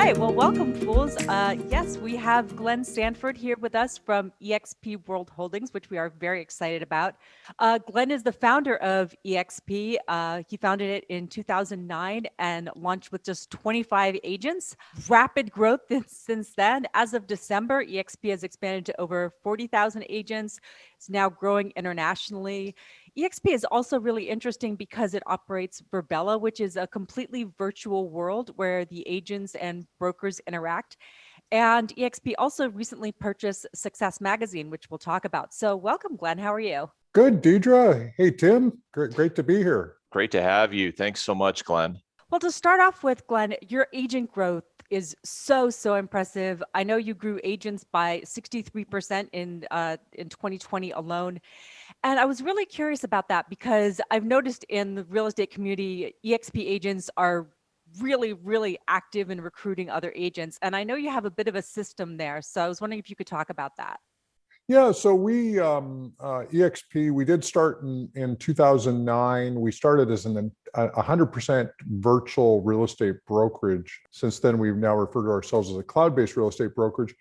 right, well, welcome, fools. Yes, we have Glenn Sanford here with us from eXp World Holdings, which we are very excited about. Glenn is the founder of eXp. He founded it in 2009 and launched with just 25 agents. Rapid growth since then. As of December, eXp has expanded to over 40,000 agents. It's now growing internationally. eXp is also really interesting because it operates Virbela, which is a completely virtual world where the agents and brokers interact. And eXp also recently purchased Success Magazine, which we'll talk about. So welcome, Glenn. How are you? Good, Deidre. Hey, Tim. Great to be here. Great to have you. Thanks so much, Glenn. Well, to start off with, Glenn, your agent growth is so impressive. I know you grew agents by 63% in 2020 alone. And I was really curious about that because I've noticed in the real estate community, eXp agents are really active in recruiting other agents. And I know you have a bit of a system there. So I was wondering if you could talk about that. Yeah, so we, eXp, we did start in 2009. We started as a 100% virtual real estate brokerage. Since then, we've now referred to ourselves as a cloud-based real estate brokerage.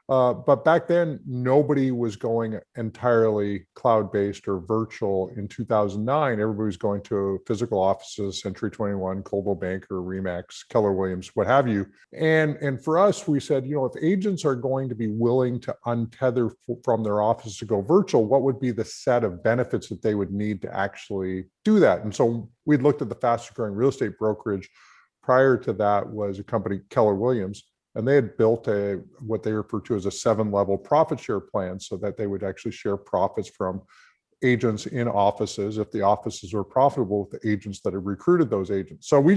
But back then, nobody was going entirely cloud-based or virtual in 2009. Everybody was going to physical offices, Century 21, Coldwell Banker, Remax, Keller Williams, what have you. And for us, we said, if agents are going to be willing to untether from their office to go virtual, what would be the set of benefits that they would need to actually do that? And so we'd looked at the fastest growing real estate brokerage. Prior to that was a company, Keller Williams. And they had built what they refer to as a 7-level profit share plan so that they would actually share profits from agents in offices if the offices were profitable with the agents that had recruited those agents. So we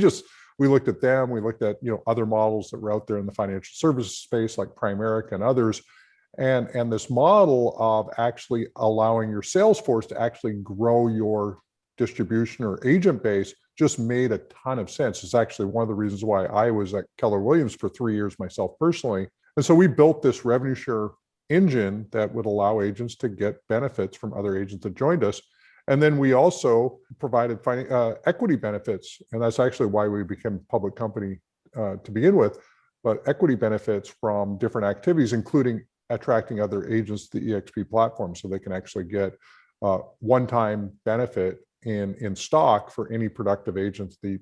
looked at them, we looked at other models that were out there in the financial services space like Primerica and others. And this model of actually allowing your sales force to actually grow your distribution or agent base just made a ton of sense. It's actually one of the reasons why I was at Keller Williams for 3 years myself personally. And so we built this revenue share engine that would allow agents to get benefits from other agents that joined us. And then we also provided equity benefits. And that's actually why we became a public company to begin with, but equity benefits from different activities, including attracting other agents to the eXp platform so they can actually get one-time benefit in stock for any productive agents they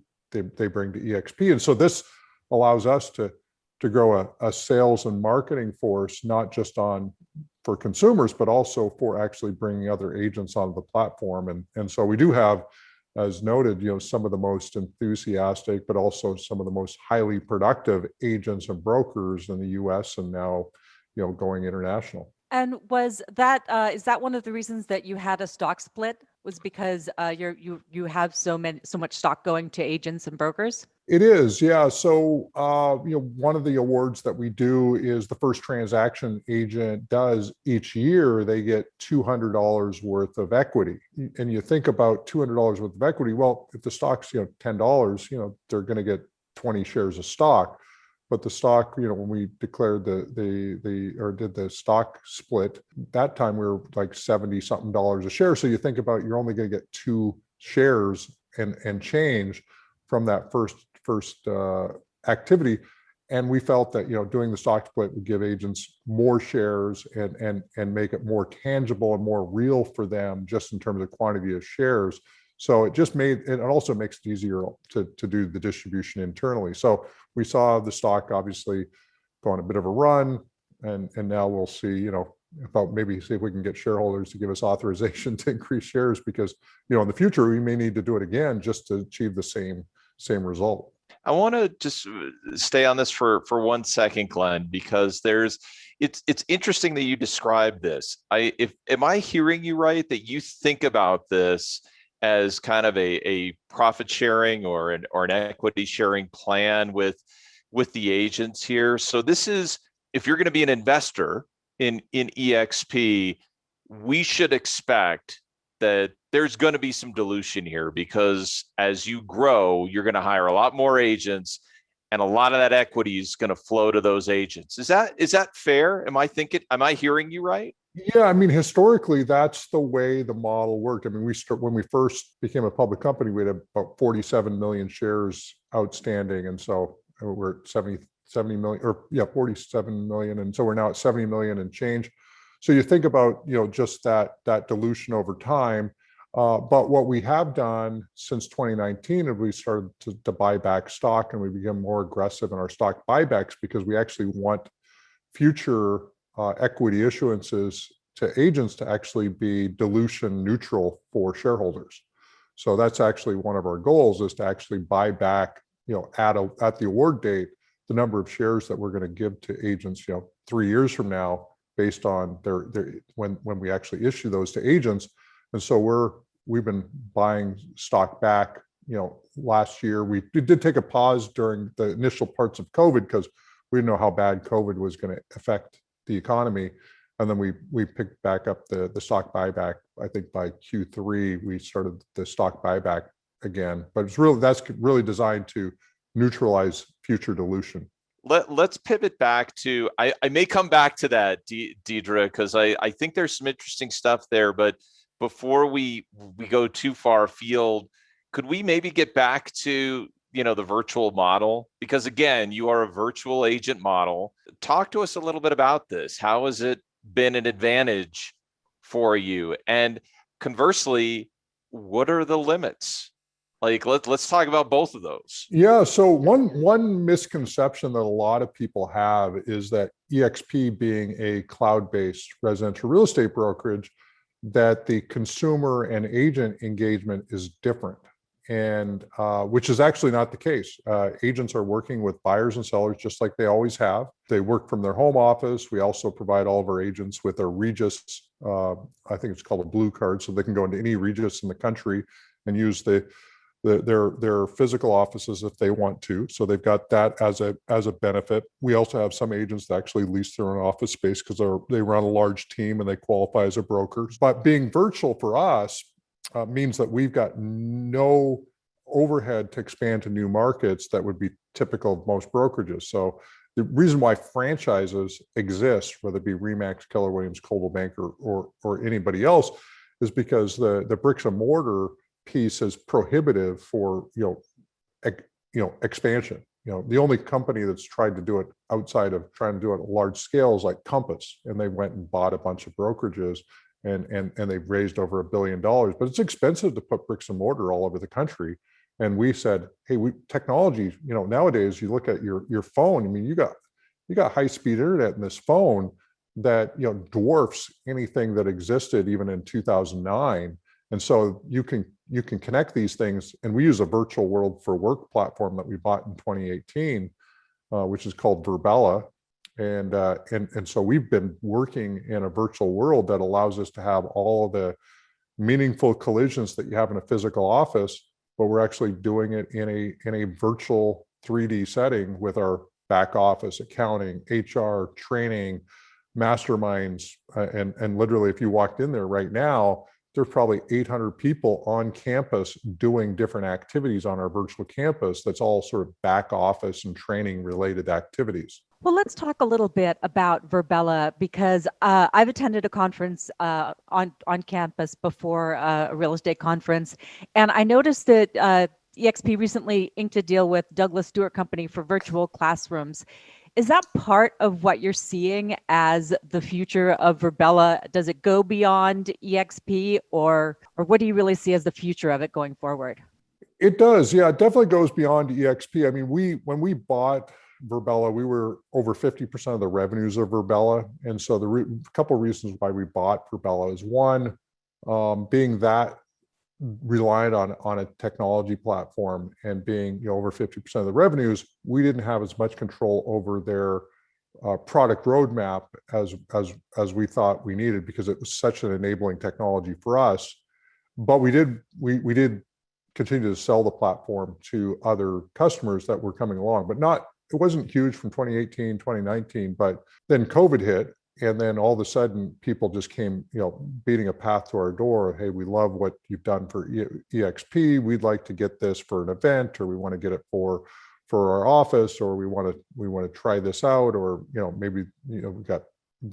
bring to eXp. And so this allows us to grow a sales and marketing force, not just for consumers, but also for actually bringing other agents onto the platform. And so we do have, as noted, some of the most enthusiastic, but also some of the most highly productive agents and brokers in the US and now, going international. And was that is that one of the reasons that you had a stock split? Was because you have so much stock going to agents and brokers? It is, yeah. So one of the awards that we do is the first transaction agent does each year, they get $200 worth of equity. And you think about $200 worth of equity. Well, if the stock's $10, they're going to get 20 shares of stock. But the stock, when we declared did the stock split, that time we were like 70 something dollars a share. So you think about you're only going to get 2 shares and change from that first activity. And we felt that doing the stock split would give agents more shares and make it more tangible and more real for them just in terms of quantity of shares. So it also makes it easier to do the distribution internally. So we saw the stock obviously go on a bit of a run, and now we'll see, about maybe see if we can get shareholders to give us authorization to increase shares because, in the future we may need to do it again just to achieve the same result. I want to just stay on this for 1 second, Glenn, because it's interesting that you describe this. Am I hearing you right that you think about this as kind of a profit sharing or an equity sharing plan with the agents here? So this is, if you're going to be an investor in eXp, we should expect that there's going to be some dilution here because as you grow, you're going to hire a lot more agents and a lot of that equity is going to flow to those agents. Is that fair? Am I hearing you right? Yeah, I mean, historically, that's the way the model worked. I mean, when we first became a public company, we had about 47 million shares outstanding. And so we're at 70 million, or yeah, 47 million. And so we're now at 70 million and change. So you think about, just that dilution over time. But what we have done since 2019 is we started to buy back stock, and we become more aggressive in our stock buybacks because we actually want future equity issuances to agents to actually be dilution neutral for shareholders. So that's actually one of our goals, is to actually buy back, at the award date, the number of shares that we're going to give to agents, 3 years from now, based on their when we actually issue those to agents. And so we've been buying stock back. Last year we did take a pause during the initial parts of COVID because we didn't know how bad COVID was going to affect the economy. And then we picked back up the stock buyback. I think by Q3 we started the stock buyback again. But that's really designed to neutralize future dilution. Let's pivot back to, I may come back to that, Deidre, because I think there's some interesting stuff there. But before we go too far afield, could we maybe get back to the virtual model? Because again, you are a virtual agent model. Talk to us a little bit about this. How has it been an advantage for you? And conversely, what are the limits? Like, let's talk about both of those. Yeah. So one misconception that a lot of people have is that eXp, being a cloud-based residential real estate brokerage, that the consumer and agent engagement is different, and which is actually not the case. Agents are working with buyers and sellers just like they always have. They work from their home office. We also provide all of our agents with a Regus, I think it's called a blue card, so they can go into any Regus in the country and use their physical offices if they want to. So they've got that as a benefit. We also have some agents that actually lease their own office space because they run a large team and they qualify as a broker. But being virtual for us means that we've got no overhead to expand to new markets that would be typical of most brokerages. So the reason why franchises exist, whether it be Remax, Keller Williams, Coldwell Banker, or anybody else, is because the bricks and mortar piece is prohibitive for expansion. The only company that's tried to do it outside of trying to do it at large scale is like Compass, and they went and bought a bunch of brokerages, and they've raised over $1 billion. But it's expensive to put bricks and mortar all over the country. And we said, hey, technology, nowadays you look at your phone. I mean, you got high speed internet in this phone that dwarfs anything that existed even in 2009. And so you can connect these things, and we use a virtual world for work platform that we bought in 2018, which is called Virbela, and so we've been working in a virtual world that allows us to have all of the meaningful collisions that you have in a physical office, but we're actually doing it in a virtual 3D setting with our back office, accounting, HR, training, masterminds, and literally, if you walked in there right now, there's probably 800 people on campus doing different activities on our virtual campus. That's all sort of back office and training related activities. Well, let's talk a little bit about Virbela, because I've attended a conference on campus before, a real estate conference, and I noticed that eXp recently inked a deal with Douglas Stewart Company for virtual classrooms. Is that part of what you're seeing as the future of Virbela? Does it go beyond eXp, or what do you really see as the future of it going forward? It does. Yeah, it definitely goes beyond eXp. I mean, when we bought Virbela, we were over 50% of the revenues of Virbela. And so a couple of reasons why we bought Virbela is one, being that reliant on a technology platform and being over 50% of the revenues, we didn't have as much control over their product roadmap as we thought we needed, because it was such an enabling technology for us. But we did continue to sell the platform to other customers that were coming along, but it wasn't huge from 2018, 2019, but then COVID hit. And then all of a sudden, people just came, beating a path to our door. Hey, we love what you've done for eXp. We'd like to get this for an event, or we want to get it for our office, or we want to try this out, or maybe we've got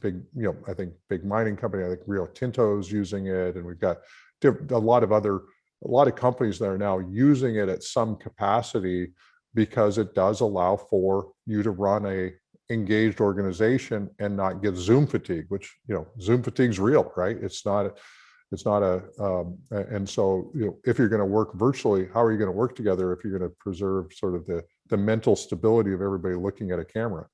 big, I think big mining company. I think Rio Tinto's using it, and we've got a lot of companies that are now using it at some capacity because it does allow for you to run a engaged organization and not get Zoom fatigue, which, Zoom fatigue is real, right? It's not and so, if you're going to work virtually, how are you going to work together if you're going to preserve sort of the mental stability of everybody looking at a camera?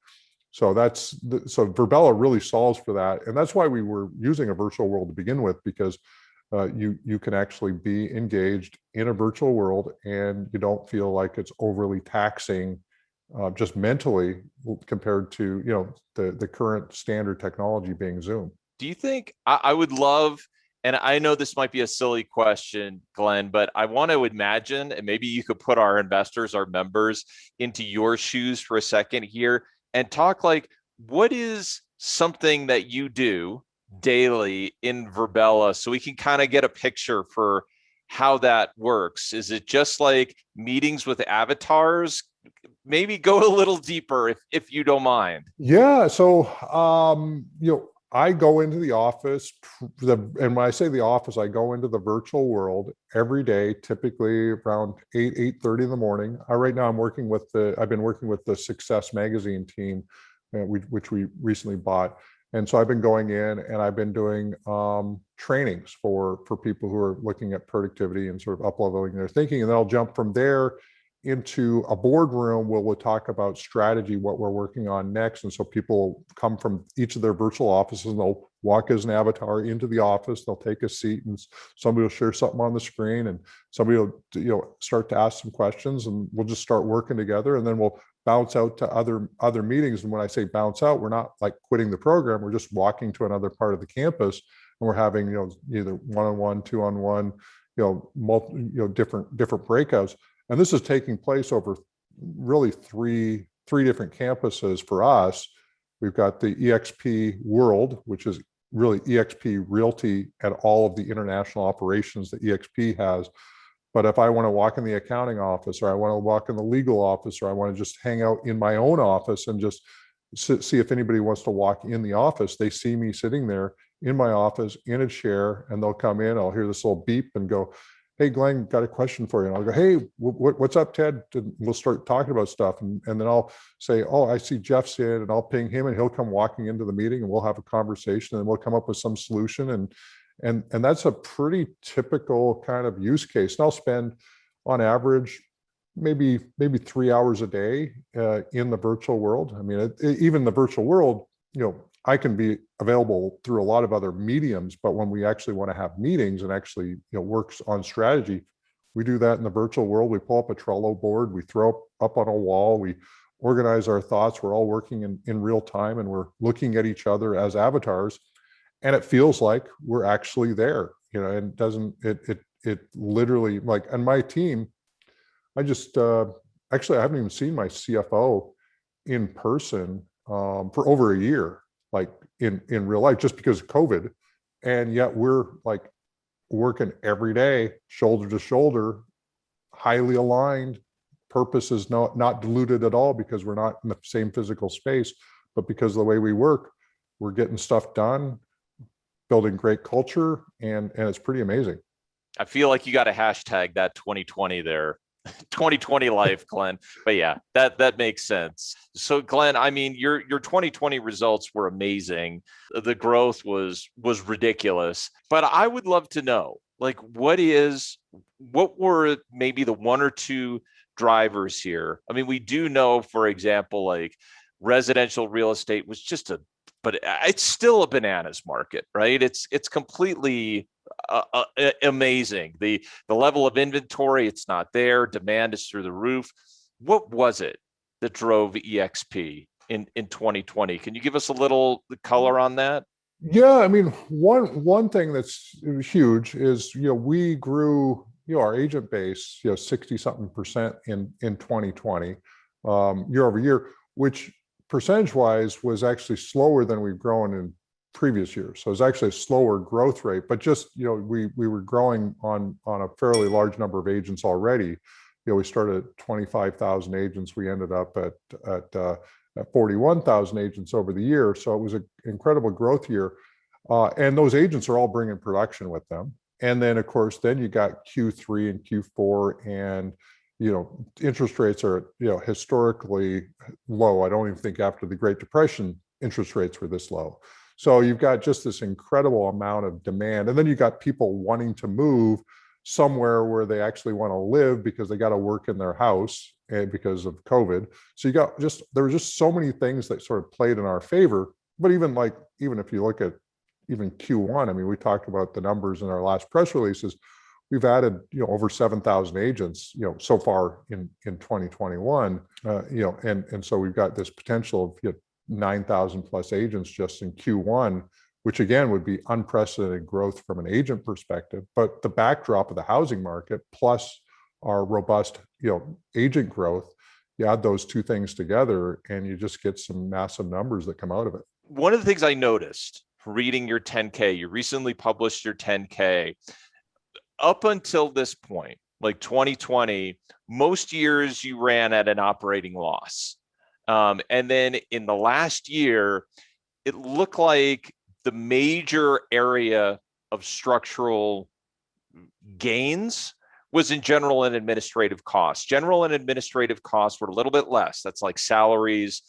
So so Virbela really solves for that. And that's why we were using a virtual world to begin with, because you can actually be engaged in a virtual world and you don't feel like it's overly taxing just mentally compared to, the current standard technology being Zoom. Do you think I would love, and I know this might be a silly question, Glenn, but I want to imagine, and maybe you could put our investors, our members into your shoes for a second here and talk like, what is something that you do daily in Virbela so we can kind of get a picture for how that works? Is it just like meetings with avatars? Maybe go a little deeper if you don't mind. Yeah. So, I go into the office, and when I say the office, I go into the virtual world every day, typically around 8:30 in the morning. Right now, I've been working with the Success Magazine team, which we recently bought. And so I've been going in and I've been doing trainings for people who are looking at productivity and sort of up-leveling their thinking. And then I'll jump from there into a boardroom where we'll talk about strategy, what we're working on next. And so people come from each of their virtual offices and they'll walk as an avatar into the office. They'll take a seat and somebody will share something on the screen and somebody will, start to ask some questions, and we'll just start working together. And then we'll bounce out to other meetings. And when I say bounce out, we're not like quitting the program. We're just walking to another part of the campus, and we're having, either one-on-one, two-on-one, different breakouts. And this is taking place over really three different campuses for us. We've got the eXp World, which is really eXp Realty and all of the international operations that eXp has. But if I want to walk in the accounting office, or I want to walk in the legal office, or I want to just hang out in my own office and just see if anybody wants to walk in the office, they see me sitting there in my office in a chair, and they'll come in, I'll hear this little beep and go, "Hey, Glenn, got a question for you." And I'll go, "Hey, what's up, Ted?" And we'll start talking about stuff. And then I'll say, "Oh, I see Jeff's in," and I'll ping him and he'll come walking into the meeting and we'll have a conversation and we'll come up with some solution. And that's a pretty typical kind of use case. And I'll spend on average, maybe 3 hours a day in the virtual world. I mean, even the virtual world, I can be available through a lot of other mediums, but when we actually want to have meetings and actually, works on strategy, we do that in the virtual world. We pull up a Trello board, we throw up on a wall, we organize our thoughts. We're all working in real time, and we're looking at each other as avatars, and it feels like we're actually there. And it literally, like, and my team, I just actually I haven't even seen my CFO in person for over a year, like in real life, just because of COVID. And yet we're like working every day, shoulder to shoulder, highly aligned. Purpose is not diluted at all, because we're not in the same physical space, but because of the way we work, we're getting stuff done, building great culture, and it's pretty amazing. I feel like you got to hashtag that 2020 there. 2020 life, Glenn. But yeah, that makes sense. So Glenn, I mean, your 2020 results were amazing. The growth was ridiculous. But I would love to know, like, what were maybe the one or two drivers here? I mean, we do know, for example, like residential real estate was but it's still a bananas market, right? It's completely amazing. The level of inventory, it's not there. Demand is through the roof. What was it that drove eXp in 2020? Can you give us a little color on that? Yeah, I mean, one thing that's huge is, we grew, our agent base, 60-something% in 2020, year over year, which percentage wise was actually slower than we've grown in previous years. So it's actually a slower growth rate, but just, we were growing on a fairly large number of agents already. We started at 25,000 agents. We ended up at 41,000 agents over the year. So it was an incredible growth year. And those agents are all bringing production with them. And then, of course, then you got Q3 and Q4, and interest rates are, historically low. I don't even think after the Great Depression, interest rates were this low. So you've got just this incredible amount of demand. And then you got people wanting to move somewhere where they actually want to live because they got to work in their house and because of COVID. So there were just so many things that sort of played in our favor. But even if you look at even Q1, I mean, we talked about the numbers in our last press releases. We've added, over 7,000 agents, so far in 2021, and so we've got this potential of 9,000 plus agents just in Q1, which again would be unprecedented growth from an agent perspective. But the backdrop of the housing market plus our robust, agent growth, you add those two things together and you just get some massive numbers that come out of it. One of the things I noticed reading your 10K, you recently published your 10K. Up until this point, like 2020, most years you ran at an operating loss. And then in the last year, it looked like the major area of structural gains was in general and administrative costs. General and administrative costs were a little bit less. That's like salaries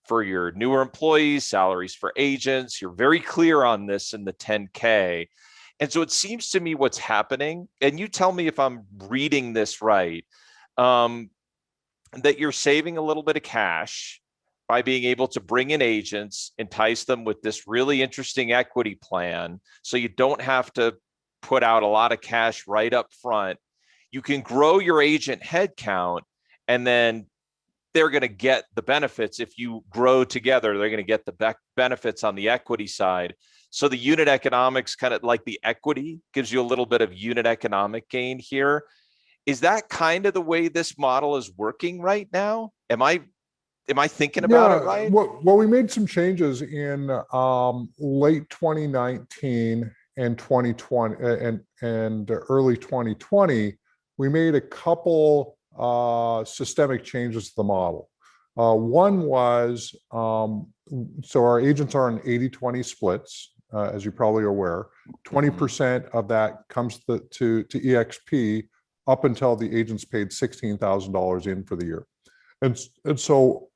for your newer employees, salaries for agents. You're very clear on this in the 10K. And so it seems to me what's happening, and you tell me if I'm reading this right, that you're saving a little bit of cash by being able to bring in agents, entice them with this really interesting equity plan. So you don't have to put out a lot of cash right up front. You can grow your agent headcount, and then they're going to get the benefits. If you grow together, they're going to get the benefits on the equity side. So the unit economics, kind of like the equity, gives you a little bit of unit economic gain here. Is that kind of the way this model is working right now? Am I thinking about it right? Well, we made some changes in late 2019 and 2020 and early 2020. We made a couple systemic changes to the model. One was, so our agents are in 80-20 splits, as you probably are aware. 20% of that comes to eXp up until the agents paid $16,000 in for the year. And so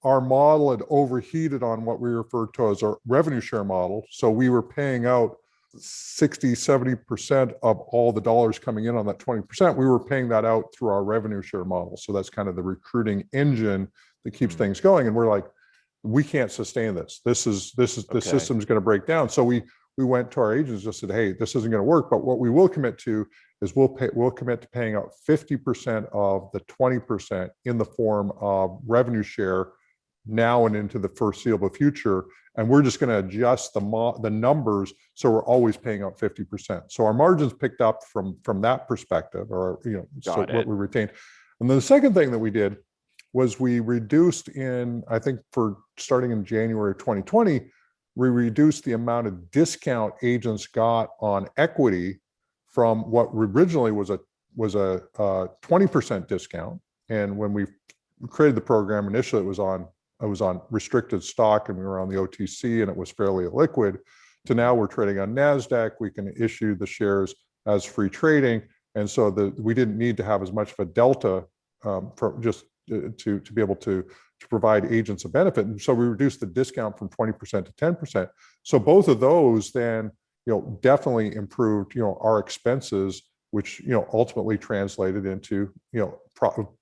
our model had overheated on what we referred to as our revenue share model. So we were paying out 60-70% of all the dollars coming in on that 20%. We were paying that out through our revenue share model. So that's kind of the recruiting engine that keeps things going. And we're like, we can't sustain this. The system is going to break down. So we went to our agents and just said, hey, this isn't going to work. But what we will commit to is we'll commit to paying out 50% of the 20% in the form of revenue share now and into the foreseeable future. And we're just going to adjust the numbers so we're always paying out 50%. So our margins picked up from that perspective, or what we retained. And then the second thing that we did was we reduced I think for starting in January of 2020, we reduced the amount of discount agents got on equity from what originally was a 20% discount. And when we created the program initially, it was on restricted stock, and we were on the OTC, and it was fairly illiquid. To now we're trading on NASDAQ. We can issue the shares as free trading, and so we didn't need to have as much of a delta to be able to provide agents a benefit. And so we reduced the discount from 20% to 10%. So both of those then definitely improved our expenses, which ultimately translated into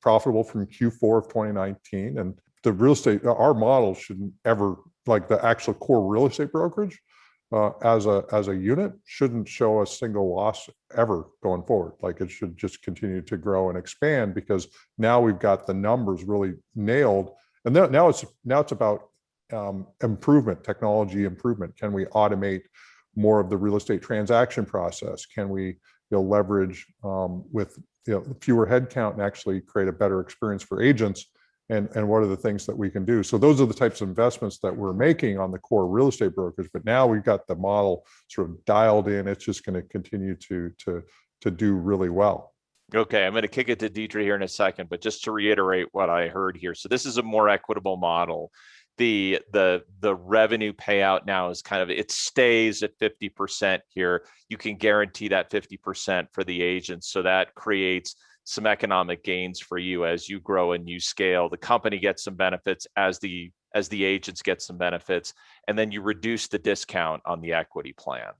profitable from Q4 of 2019. And the real estate, our model shouldn't ever, like the actual core real estate brokerage as a unit, shouldn't show a single loss ever going forward. Like it should just continue to grow and expand, because now we've got the numbers really nailed. And now it's about improvement, technology improvement. Can we automate more of the real estate transaction process? Can we leverage with fewer headcount and actually create a better experience for agents? And what are the things that we can do? So those are the types of investments that we're making on the core real estate brokerage. But now we've got the model sort of dialed in. It's just going to continue to do really well. Okay, I'm going to kick it to Deidre here in a second, but just to reiterate what I heard here. So this is a more equitable model. The revenue payout now is kind of, it stays at 50% here. You can guarantee that 50% for the agents. So that creates some economic gains for you as you grow and you scale. The company gets some benefits as the agents get some benefits, and then you reduce the discount on the equity plan.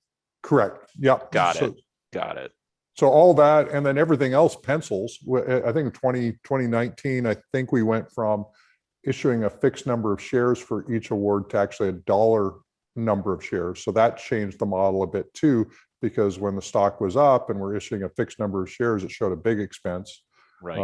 Correct. Yep. Got it. So all that, and then everything else pencils. I think in 2019, I think we went from issuing a fixed number of shares for each award to actually a dollar number of shares. So that changed the model a bit too, because when the stock was up and we're issuing a fixed number of shares, it showed a big expense. Right.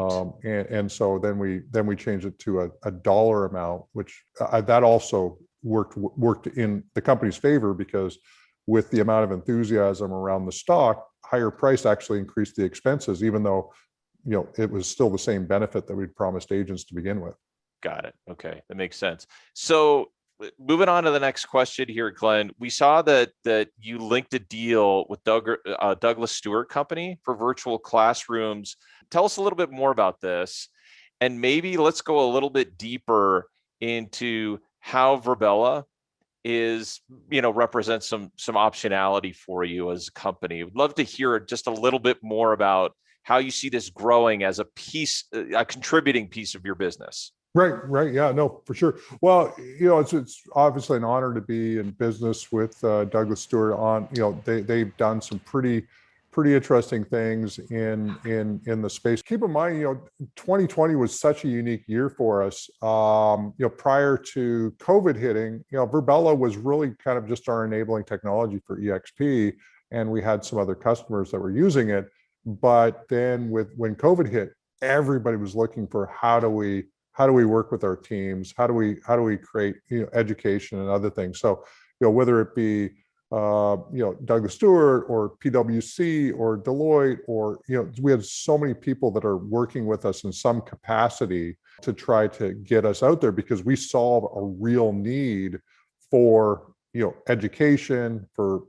And so then we changed it to a dollar amount, which that also worked in the company's favor, because with the amount of enthusiasm around the stock, higher price actually increased the expenses, even though, it was still the same benefit that we'd promised agents to begin with. Got it. Okay, that makes sense. So moving on to the next question here, Glenn, we saw that you linked a deal with Douglas Stewart Company for virtual classrooms. Tell us a little bit more about this, and maybe let's go a little bit deeper into how Virbela is, represents some optionality for you as a company. Would love to hear just a little bit more about how you see this growing as a contributing piece of your business. Right. Yeah, no, for sure. Well, it's obviously an honor to be in business with Douglas Stewart. On, they've done some pretty interesting things in the space. Keep in mind, 2020 was such a unique year for us. Prior to COVID hitting, Virbela was really kind of just our enabling technology for eXp, and we had some other customers that were using it. But then when COVID hit, everybody was looking for how do we work with our teams? How do we create education and other things? So whether it be Douglas Stewart or PwC or Deloitte, or we had so many people that are working with us in some capacity to try to get us out there, because we solve a real need for education for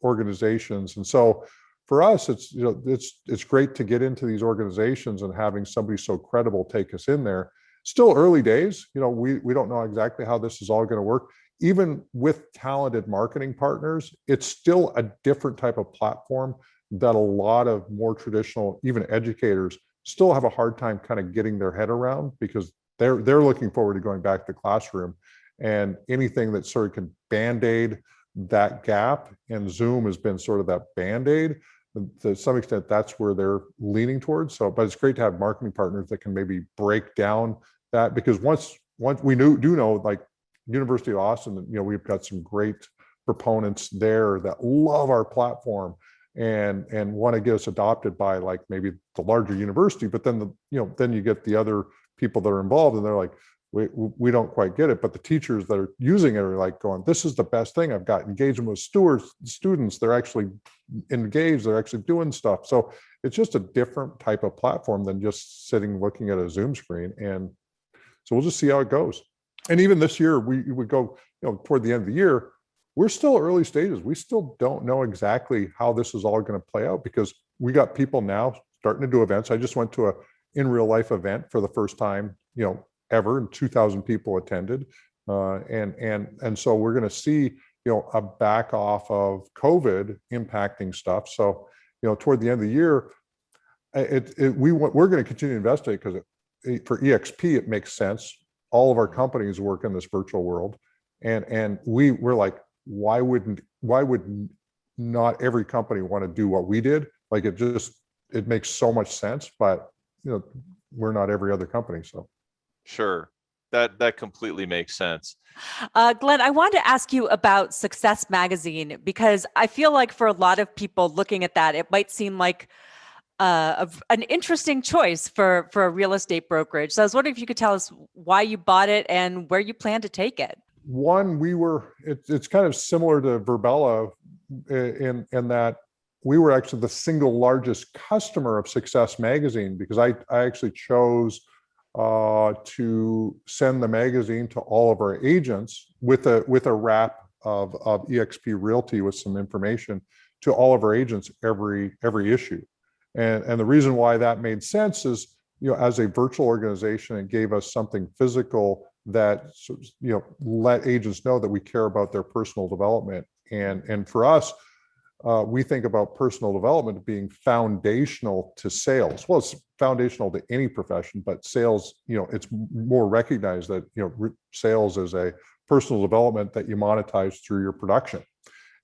organizations. And so for us, it's great to get into these organizations and having somebody so credible take us in there. Still early days, we don't know exactly how this is all going to work. Even with talented marketing partners, it's still a different type of platform that a lot of more traditional, even educators, still have a hard time kind of getting their head around, because they're looking forward to going back to the classroom, and anything that sort of can band-aid that gap, and Zoom has been sort of that band-aid. To some extent, that's where they're leaning towards. So, but it's great to have marketing partners that can maybe break down that, because once we do know, like University of Austin, we've got some great proponents there that love our platform and want to get us adopted by like maybe the larger university. But then then you get the other people that are involved, and they're like, we don't quite get it. But the teachers that are using it are like going, this is the best thing. I've got engagement with students. They're actually engaged. They're actually doing stuff. So it's just a different type of platform than just sitting looking at a Zoom screen. And so we'll just see how it goes. And even this year, we would go, toward the end of the year, we're still early stages. We still don't know exactly how this is all going to play out, because we got people now starting to do events. I just went to a in real life event for the first time, ever, and 2,000 people attended. And so we're going to see, a back off of COVID impacting stuff. So, toward the end of the year, we're going to continue to investigate, because for eXp, it makes sense. All of our companies work in this virtual world, and we're like, why would not every company want to do what we did? Like it makes so much sense, but we're not every other company. So sure, that completely makes sense. Glenn, I wanted to ask you about Success Magazine, because I feel like for a lot of people looking at that, it might seem like an interesting choice for a real estate brokerage. So I was wondering if you could tell us why you bought it and where you plan to take it. One, it's kind of similar to Virbela in that we were actually the single largest customer of Success Magazine, because I actually chose to send the magazine to all of our agents with a wrap of eXp Realty with some information to all of our agents every issue. And the reason why that made sense is, as a virtual organization, it gave us something physical that, let agents know that we care about their personal development. And for us, we think about personal development being foundational to sales. Well, it's foundational to any profession, but sales, it's more recognized that, sales is a personal development that you monetize through your production.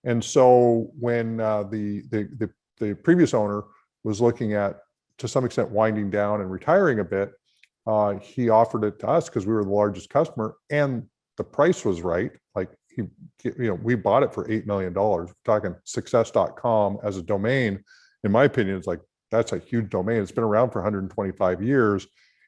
And so when the previous owner was looking at, to some extent, winding down and retiring a bit, he offered it to us because we were the largest customer and the price was right. Like we bought it for $8 million. We're talking success.com as a domain. In my opinion, it's like, that's a huge domain. It's been around for 125 years.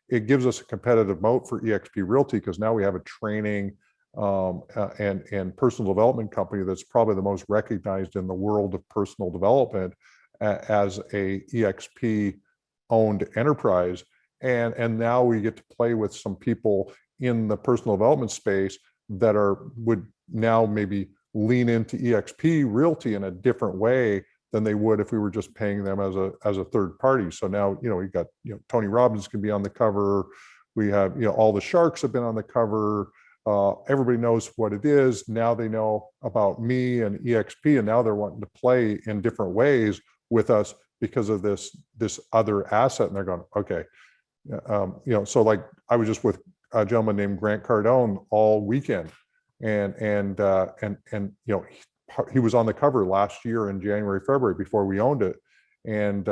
It gives us a competitive moat for eXp Realty because now we have a training and personal development company that's probably the most recognized in the world of personal development as a eXp owned enterprise. And now we get to play with some people in the personal development space that would now maybe lean into eXp Realty in a different way than they would if we were just paying them as a third party. So now, we got, Tony Robbins can be on the cover. We have, all the sharks have been on the cover. Everybody knows what it is. Now they know about me and eXp, and now they're wanting to play in different ways with us because of this other asset. And they're going, okay, so like I was just with a gentleman named Grant Cardone all weekend, and he was on the cover last year in January, February before we owned it, and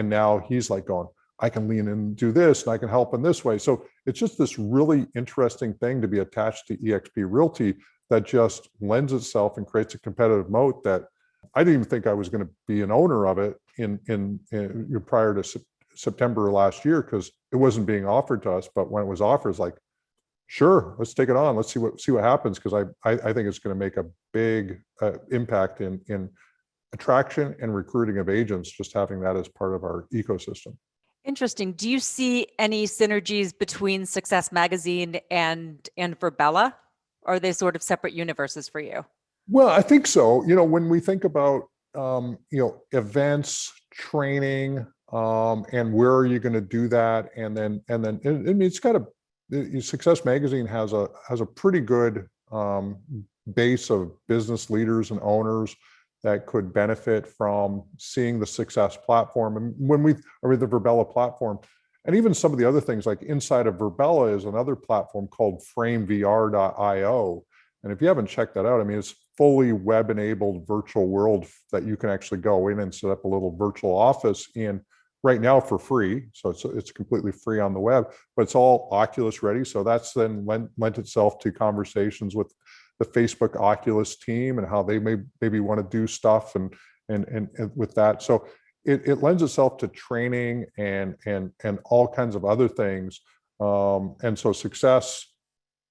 now he's like going, I can lean in and do this, and I can help in this way. So it's just this really interesting thing to be attached to eXp Realty that just lends itself and creates a competitive moat that I didn't even think I was going to be an owner of it in prior to September last year because it wasn't being offered to us. But when it was offered, it's like, sure, let's take it on. Let's see what happens, because I think it's going to make a big impact in attraction and recruiting of agents, just having that as part of our ecosystem. Interesting. Do you see any synergies between Success Magazine and Virbela? Or are they sort of separate universes for you? Well, I think so. When we think about events, training, and where are you going to do that, and then it's got Success Magazine has a pretty good base of business leaders and owners that could benefit from seeing the Success platform. And the Virbela platform, and even some of the other things, like inside of Virbela is another platform called framevr.io. And if you haven't checked that out, it's fully web-enabled virtual world that you can actually go in and set up a little virtual office in right now for free. So it's completely free on the web, but it's all Oculus ready. So that's then lent itself to conversations with the Facebook Oculus team and how they maybe want to do stuff and with that. So it lends itself to training and all kinds of other things. And so Success,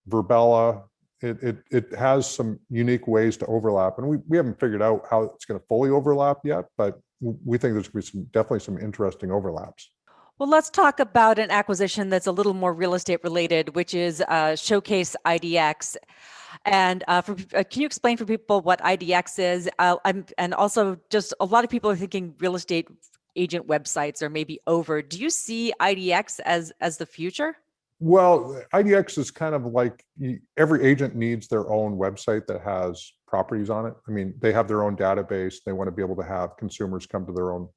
Virbela, it has some unique ways to overlap, and we haven't figured out how it's going to fully overlap yet, but we think there's going to be definitely some interesting overlaps. Well, let's talk about an acquisition that's a little more real estate related, which is Showcase IDX. And can you explain for people what IDX is? And also, just a lot of people are thinking real estate agent websites are maybe over. Do you see IDX as the future? Well, IDX is kind of like every agent needs their own website that has properties on it. They have their own database. They want to be able to have consumers come to their own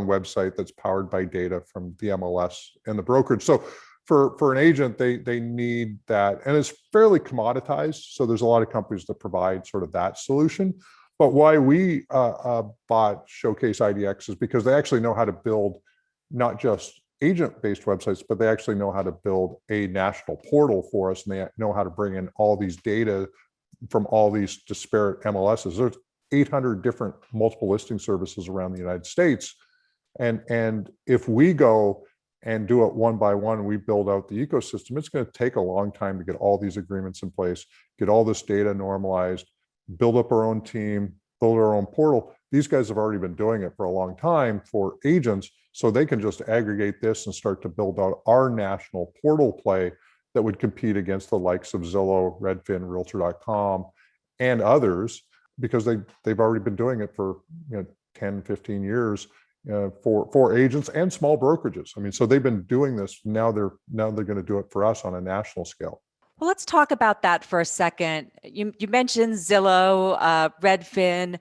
website that's powered by data from the MLS and the brokerage. So for an agent, they need that, and it's fairly commoditized. So there's a lot of companies that provide sort of that solution. But why we bought Showcase IDX is because they actually know how to build not just agent-based websites, but they actually know how to build a national portal for us, and they know how to bring in all these data from all these disparate MLSs. There's 800 different multiple listing services around the United States, and if we go and do it one by one, we build out the ecosystem, it's going to take a long time to get all these agreements in place, get all this data normalized, build up our own team, build our own portal. These guys have already been doing it for a long time for agents, so they can just aggregate this and start to build out our national portal play that would compete against the likes of Zillow, Redfin, Realtor.com, and others, because they've already been doing it for 10, 15 years for agents and small brokerages. So they've been doing this. Now they're going to do it for us on a national scale. Well, let's talk about that for a second. You mentioned Zillow, Redfin.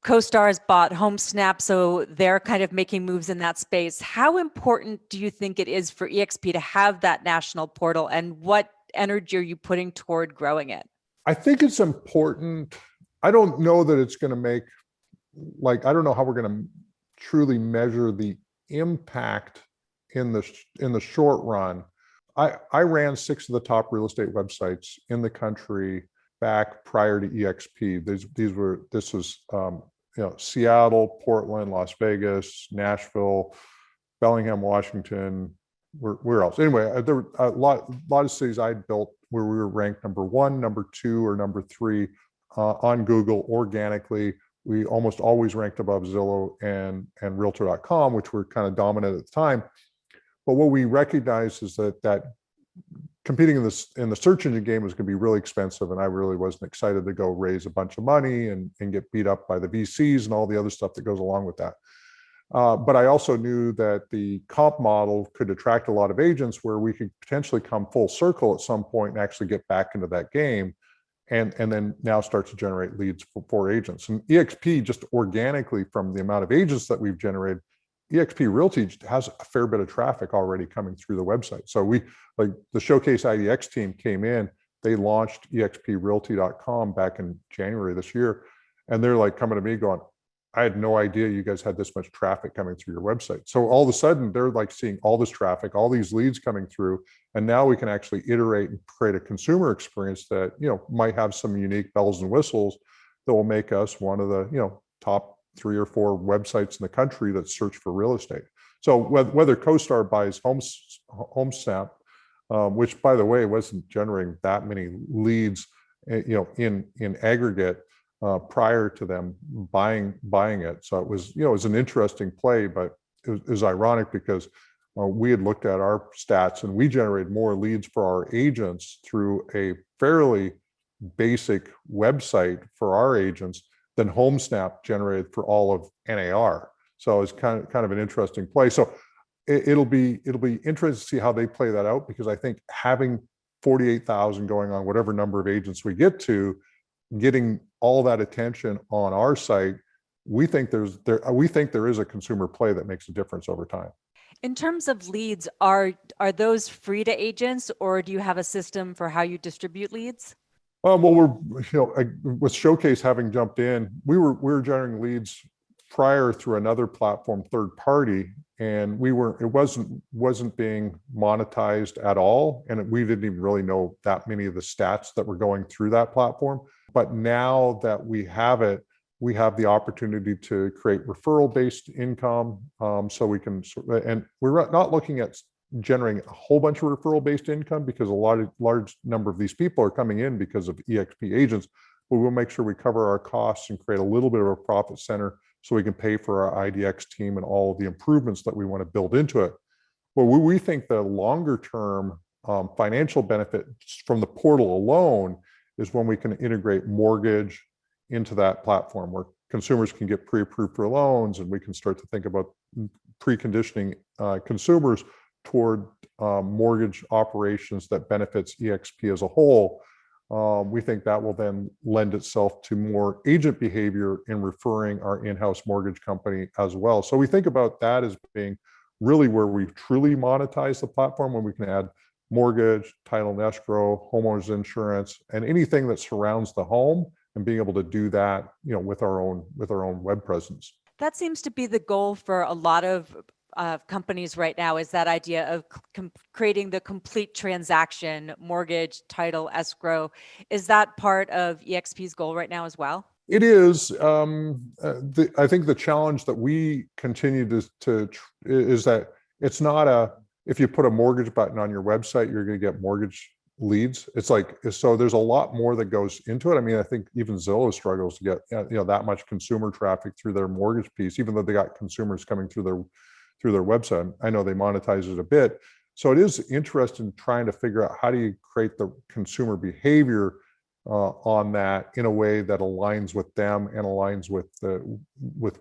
CoStar has bought HomeSnap, so they're kind of making moves in that space. How important do you think it is for eXp to have that national portal, and what energy are you putting toward growing it? I think it's important. I don't know that it's going to make, like, I don't know how we're going to truly measure the impact in the short run. I ran 6 of the top real estate websites in the country back prior to eXp. This was Seattle, Portland, Las Vegas, Nashville, Bellingham, Washington. Where else? Anyway, there were a lot of cities I'd built where we were ranked number 1, number 2, or number 3 on Google organically. We almost always ranked above Zillow and Realtor.com, which were kind of dominant at the time. But what we recognized is that competing in the search engine game was going to be really expensive, and I really wasn't excited to go raise a bunch of money and get beat up by the VCs and all the other stuff that goes along with that. But I also knew that the comp model could attract a lot of agents where we could potentially come full circle at some point and actually get back into that game, and then now start to generate leads for agents. And eXp, just organically from the amount of agents that we've generated, eXp Realty has a fair bit of traffic already coming through the website. So we, like the Showcase IDX team came in, they launched exprealty.com back in January this year. And they're like coming to me going, I had no idea you guys had this much traffic coming through your website. So all of a sudden they're like seeing all this traffic, all these leads coming through. And now we can actually iterate and create a consumer experience that, might have some unique bells and whistles that will make us one of the, top 3 or 4 websites in the country that search for real estate. So whether CoStar buys HomeSnap, which by the way wasn't generating that many leads, in aggregate prior to them buying it. So it was an interesting play, but it was ironic because we had looked at our stats and we generated more leads for our agents through a fairly basic website for our agents than HomeSnap generated for all of NAR. So it's kind of an interesting play. So it'll be interesting to see how they play that out, because I think having 48,000 going on, whatever number of agents we get to, getting all that attention on our site, we think there is a consumer play that makes a difference over time. In terms of leads, are those free to agents, or do you have a system for how you distribute leads? Well, with Showcase having jumped in, we were generating leads prior through another platform, third party, and it wasn't being monetized at all, and we didn't even really know that many of the stats that were going through that platform. But now that we have it, we have the opportunity to create referral-based income, so we can, and we're not looking at generating a whole bunch of referral-based income because a large number of these people are coming in because of eXp agents, but we'll make sure we cover our costs and create a little bit of a profit center so we can pay for our IDX team and all of the improvements that we want to build into it. But we think the longer term financial benefit from the portal alone is when we can integrate mortgage into that platform, where consumers can get pre-approved for loans, and we can start to think about preconditioning consumers toward mortgage operations that benefits eXp as a whole. We think that will then lend itself to more agent behavior in referring our in-house mortgage company as well. So we think about that as being really where we've truly monetized the platform, when we can add mortgage, title and escrow, homeowners insurance, and anything that surrounds the home, and being able to do that, with our own web presence. That seems to be the goal for a lot of companies right now, is that idea of creating the complete transaction, mortgage, title, escrow. Is that part of eXp's goal right now as well? It is. I think the challenge that we continue to is that it's not if you put a mortgage button on your website, you're going to get mortgage leads. So there's a lot more that goes into it. I mean, I think even Zillow struggles to get that much consumer traffic through their mortgage piece, even though they got consumers coming through their website. I know they monetize it a bit. So it is interesting trying to figure out how do you create the consumer behavior on that in a way that aligns with them and aligns with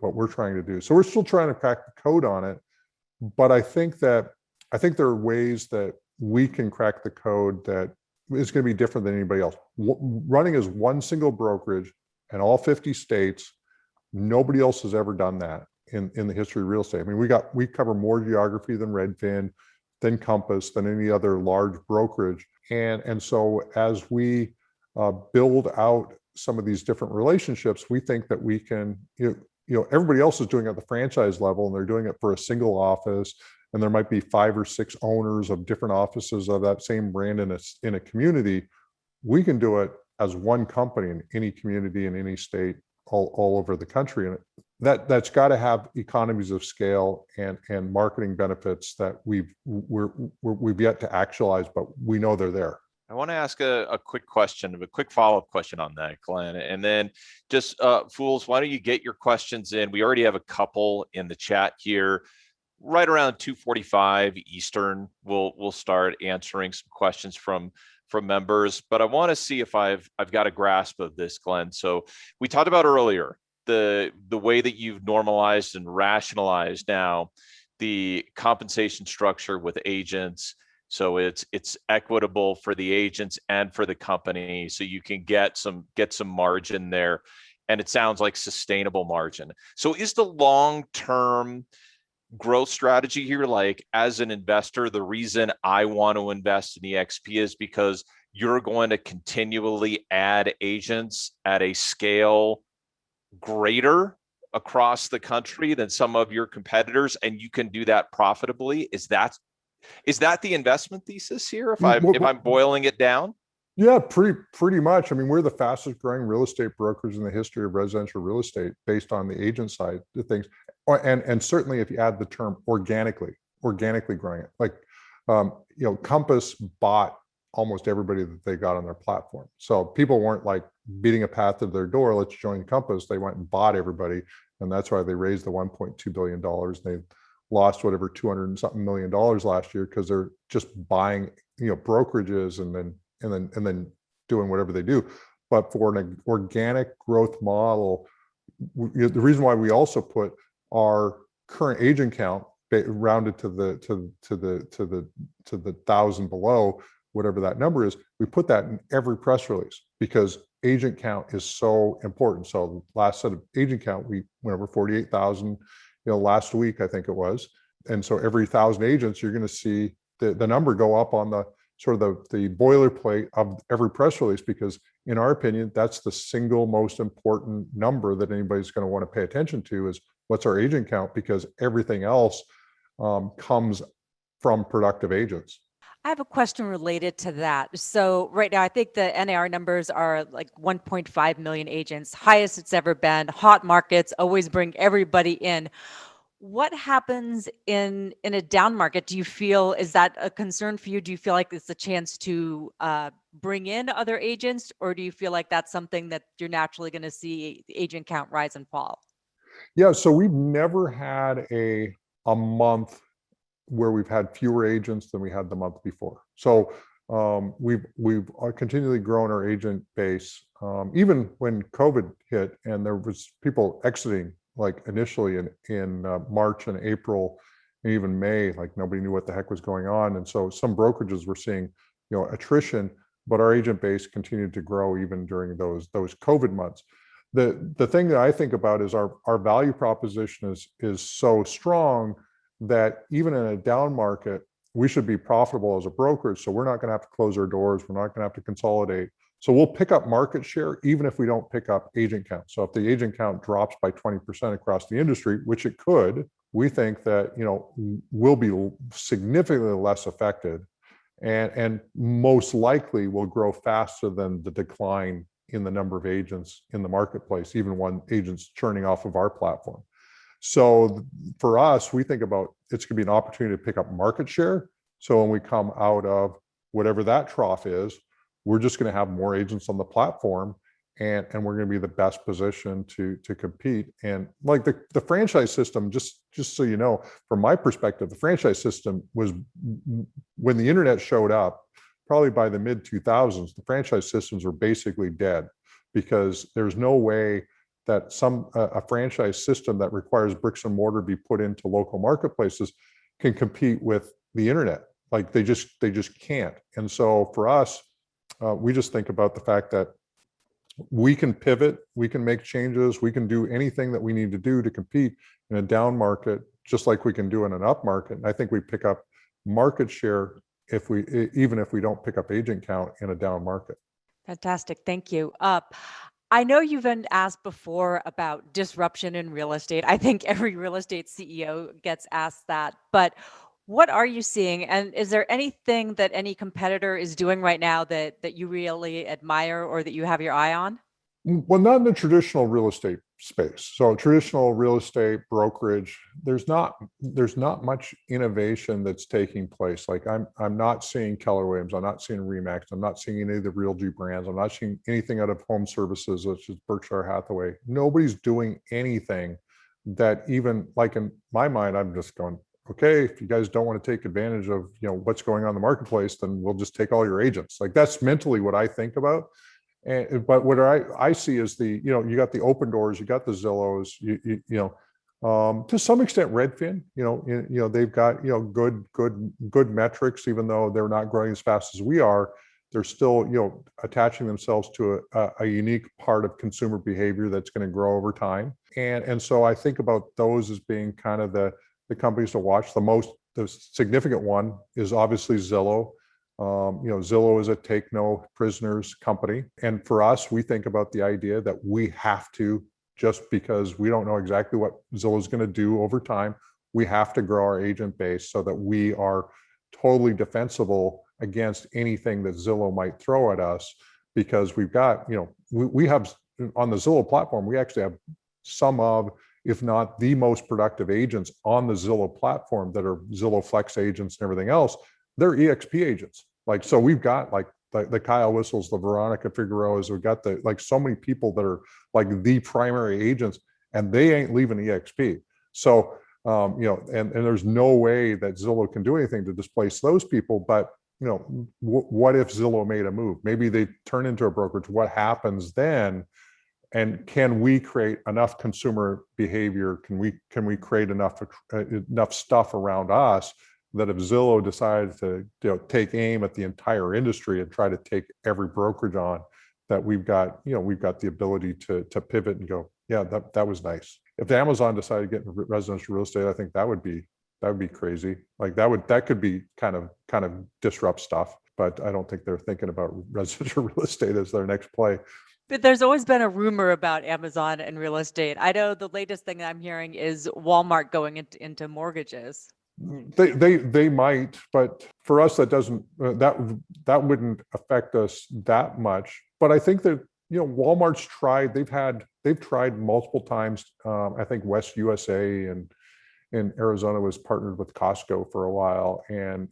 what we're trying to do. So we're still trying to crack the code on it, but I think there are ways that we can crack the code that is going to be different than anybody else. Running as one single brokerage in all 50 states, Nobody else has ever done that in the history of real estate. I mean, we cover more geography than Redfin, than Compass, than any other large brokerage. And so as we build out some of these different relationships, we think that we can, everybody else is doing it at the franchise level, and they're doing it for a single office, and there might be 5 or 6 owners of different offices of that same brand in a community. We can do it as one company in any community in any state all over the country, and that's got to have economies of scale and marketing benefits that we've yet to actualize, but we know they're there. I want to ask a quick question, a quick follow-up question on that, Glenn. And then just Fools, why don't you get your questions in? We already have a couple in the chat here. Right around 2:45 Eastern, we'll start answering some questions from members. But I want to see if I've got a grasp of this, Glenn. So we talked about earlier the way that you've normalized and rationalized now the compensation structure with agents. So it's equitable for the agents and for the company, so you can get some margin there, and it sounds like sustainable margin. So is the long-term growth strategy here, like as an investor, the reason I want to invest in eXp is because you're going to continually add agents at a scale greater across the country than some of your competitors, and you can do that profitably? Is that the investment thesis here, if I'm boiling it down? Yeah, pretty much. I mean, we're the fastest growing real estate brokers in the history of residential real estate based on the agent side of things. And certainly if you add the term organically growing it, like, Compass bought almost everybody that they got on their platform. So people weren't like beating a path to their door, let's join Compass. They went and bought everybody. And that's why they raised the $1.2 billion. They lost whatever $200 and something million last year, because they're just buying, brokerages and then doing whatever they do. But for an organic growth model, the reason why we also put our current agent count rounded to the 1,000 below, whatever that number is, we put that in every press release because agent count is so important. So last set of agent count, we went over 48,000, last week, I think it was. And so every 1,000 agents, you're going to see the number go up on the sort of the boilerplate of every press release, because in our opinion, that's the single most important number that anybody's going to want to pay attention to, is what's our agent count, because everything else comes from productive agents. I have a question related to that. So right now, I think the NAR numbers are like 1.5 million agents, highest it's ever been. Hot markets always bring everybody in. What happens in a down market? Do you feel, is that a concern for you? Do you feel like it's a chance to bring in other agents, or do you feel like that's something that you're naturally going to see the agent count rise and fall? Yeah, so we've never had a month where we've had fewer agents than we had the month before. So we've continually grown our agent base, even when COVID hit and there was people exiting, like initially in March and April and even May, like nobody knew what the heck was going on. And so some brokerages were seeing, attrition, but our agent base continued to grow even during those COVID months. The thing that I think about is our value proposition is so strong that even in a down market, we should be profitable as a brokerage. So we're not going to have to close our doors. We're not going to have to consolidate. So we'll pick up market share even if we don't pick up agent count. So if the agent count drops by 20% across the industry, which it could, we think that, we'll be significantly less affected and most likely will grow faster than the decline in the number of agents in the marketplace, even when agents churning off of our platform. So for us, we think about it's going to be an opportunity to pick up market share. So when we come out of whatever that trough is, we're just going to have more agents on the platform, and we're going to be the best position to compete. And like the franchise system, just so you know, from my perspective, the franchise system was, when the internet showed up, probably by the mid 2000s, the franchise systems were basically dead, because there's no way that a franchise system that requires bricks and mortar be put into local marketplaces can compete with the internet. Like they just can't. And so for us, we just think about the fact that we can pivot, we can make changes, we can do anything that we need to do to compete in a down market, just like we can do in an up market. And I think we pick up market share even if we don't pick up agent count in a down market. Fantastic. Thank you. I know you've been asked before about disruption in real estate. I think every real estate CEO gets asked that, but what are you seeing? And is there anything that any competitor is doing right now that you really admire or that you have your eye on? Well, not in the traditional real estate space. So traditional real estate brokerage, there's not much innovation that's taking place. Like I'm not seeing Keller Williams, I'm not seeing Remax, I'm not seeing any of the Realty brands, I'm not seeing anything out of home services, such as Berkshire Hathaway. Nobody's doing anything that, even like in my mind, I'm just going, okay, if you guys don't want to take advantage of what's going on in the marketplace, then we'll just take all your agents. Like that's mentally what I think about. But what I see is you got the Open Doors, you got the Zillows, to some extent Redfin, they've got good metrics, even though they're not growing as fast as we are. They're still attaching themselves to a unique part of consumer behavior that's going to grow over time. And so I think about those as being kind of the companies to watch. The significant one is obviously Zillow. Zillow is a take no prisoners company. And for us, we think about the idea that we have to, just because we don't know exactly what Zillow is going to do over time, we have to grow our agent base so that we are totally defensible against anything that Zillow might throw at us, because we've got, we have on the Zillow platform, we actually have some of, if not the most productive agents on the Zillow platform that are Zillow Flex agents and everything else. They're eXp agents. Like, so we've got like the Kyle Whistles, the Veronica Figueroas, we've got so many people that are like the primary agents, and they ain't leaving eXp. So, and there's no way that Zillow can do anything to displace those people. But, what if Zillow made a move? Maybe they turn into a brokerage. What happens then? And can we create enough consumer behavior? Can we create enough stuff around us that if Zillow decided to take aim at the entire industry and try to take every brokerage on, that we've got the ability to pivot and go, yeah, that was nice. If Amazon decided to get into residential real estate, I think that would be crazy. Like that could be kind of disrupt stuff, but I don't think they're thinking about residential real estate as their next play. But there's always been a rumor about Amazon and real estate. I know the latest thing that I'm hearing is Walmart going into mortgages. They might, but for us, that doesn't that wouldn't affect us that much. But I think that Walmart's tried. They've tried multiple times. I think West USA and in Arizona was partnered with Costco for a while, and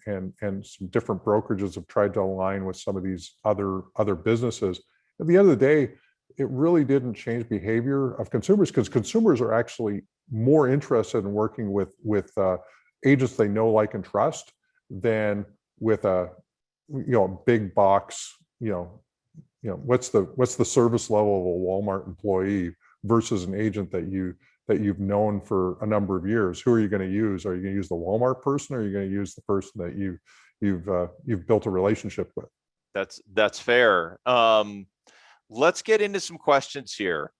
some different brokerages have tried to align with some of these other businesses. At the end of the day, it really didn't change behavior of consumers, because consumers are actually more interested in working with agents they know, like, and trust than with a big box. What's the service level of a Walmart employee versus an agent that you've known for a number of years? Who are you going to use? Are you going to use the Walmart person, or are you going to use the person that you've built a relationship with? That's fair. Let's get into some questions here.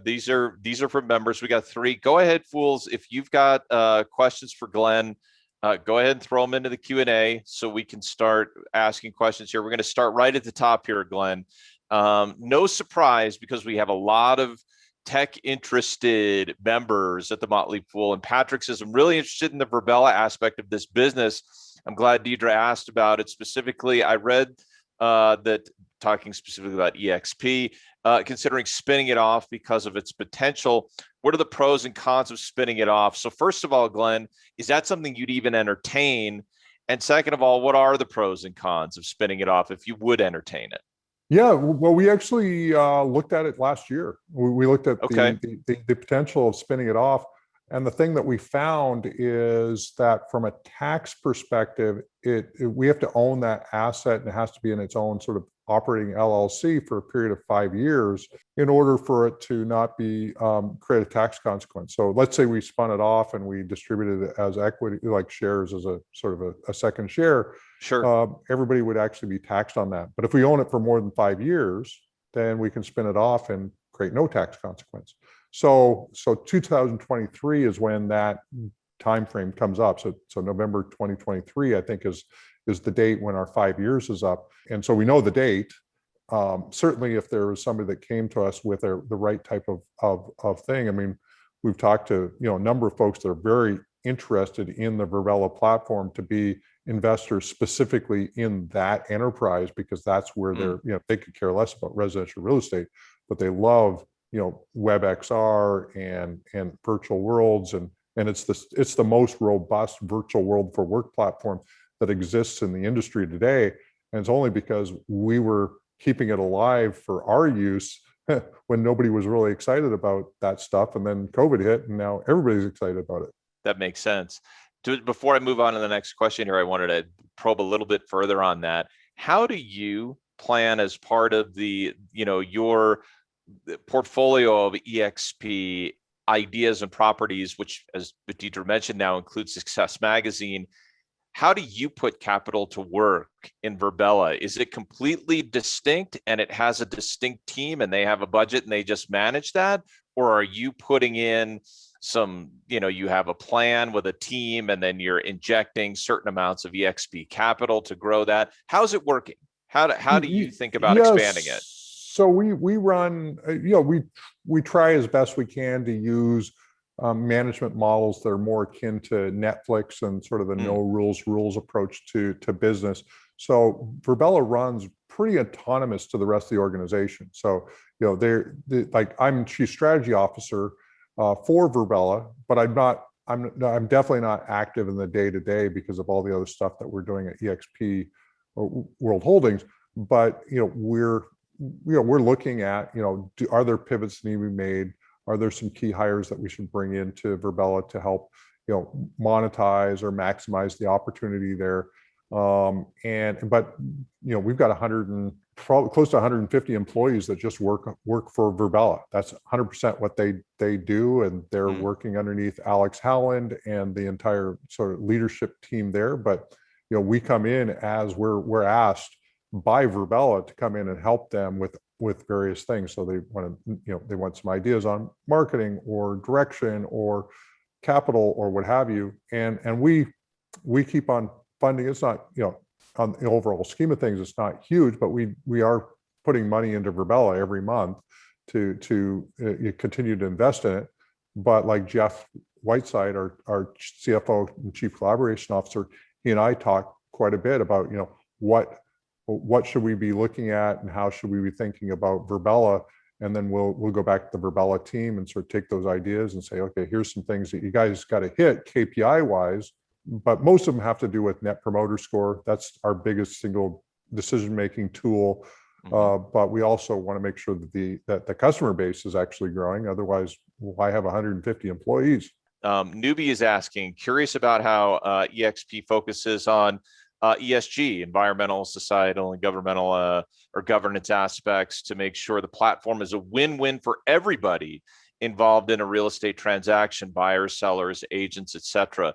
These are from members. We got 3. Go ahead, fools. If you've got questions for Glenn, go ahead and throw them into the Q&A so we can start asking questions here. We're going to start right at the top here, Glenn. No surprise, because we have a lot of tech interested members at the Motley Fool, and Patrick says, I'm really interested in the Virbela aspect of this business. I'm glad Deidre asked about it specifically. I read that, talking specifically about eXp, considering spinning it off because of its potential. What are the pros and cons of spinning it off? So first of all, Glenn, is that something you'd even entertain? And second of all, what are the pros and cons of spinning it off if you would entertain it? Yeah, well, we actually looked at it last year. We looked at the potential of spinning it off. And the thing that we found is that from a tax perspective, we have to own that asset, and it has to be in its own sort of operating LLC for a period of 5 years in order for it to not be create a tax consequence. So let's say we spun it off and we distributed it as equity, like shares, as a sort of a second share. Sure. Everybody would actually be taxed on that. But if we own it for more than 5 years, then we can spin it off and create no tax consequence. So 2023 is when that time frame comes up. So November 2023, I think, is the date when our 5 years is up. And so we know the date. Certainly, if there was somebody that came to us with the right type of thing, I mean, we've talked to a number of folks that are very interested in the Virbela platform to be investors specifically in that enterprise, because that's where they're, they could care less about residential real estate, but they love, WebXR and virtual worlds, and it's the most robust virtual world for work platform that exists in the industry today. And it's only because we were keeping it alive for our use when nobody was really excited about that stuff. And then COVID hit, and now everybody's excited about it. That makes sense. Before I move on to the next question here, I wanted to probe a little bit further on that. How do you plan, as part of the, your portfolio of eXp ideas and properties, which, as Deidre mentioned, now includes Success Magazine, how do you put capital to work in Virbela? Is it completely distinct and it has a distinct team and they have a budget and they just manage that? Or are you putting in some, you have a plan with a team and then you're injecting certain amounts of eXp capital to grow that? How's it working? How do you think about expanding it? So we run, we try as best we can to use management models that are more akin to Netflix and sort of the no rules approach to business. So Virbela runs pretty autonomous to the rest of the organization. So, they're like, I'm chief strategy officer for Virbela, but I'm definitely not active in the day-to-day because of all the other stuff that we're doing at eXp World Holdings. But, we're looking at, are there pivots that need to be made? Are there some key hires that we should bring into Virbela to help, monetize or maximize the opportunity there? But we've got close to 150 employees that just work for Virbela. That's 100% what they do, and they're working underneath Alex Howland and the entire sort of leadership team there. But we come in as we're asked by Virbela to come in and help them with various things. So they want to, they want some ideas on marketing or direction or capital or what have you. And we keep on funding. It's not, on the overall scheme of things, it's not huge, but we are putting money into Virbela every month to continue to invest in it. But like Jeff Whiteside, our CFO and Chief Collaboration Officer, he and I talk quite a bit about, what should we be looking at and how should we be thinking about Virbela? And then we'll go back to the Virbela team and sort of take those ideas and say, okay, here's some things that you guys got to hit KPI wise, but most of them have to do with Net Promoter Score. That's our biggest single decision-making tool. But we also want to make sure that the customer base is actually growing. Otherwise, why have 150 employees? Newbie is asking, curious about how eXp focuses on ESG, environmental, societal, and governmental or governance aspects to make sure the platform is a win-win for everybody involved in a real estate transaction, buyers, sellers, agents, etc.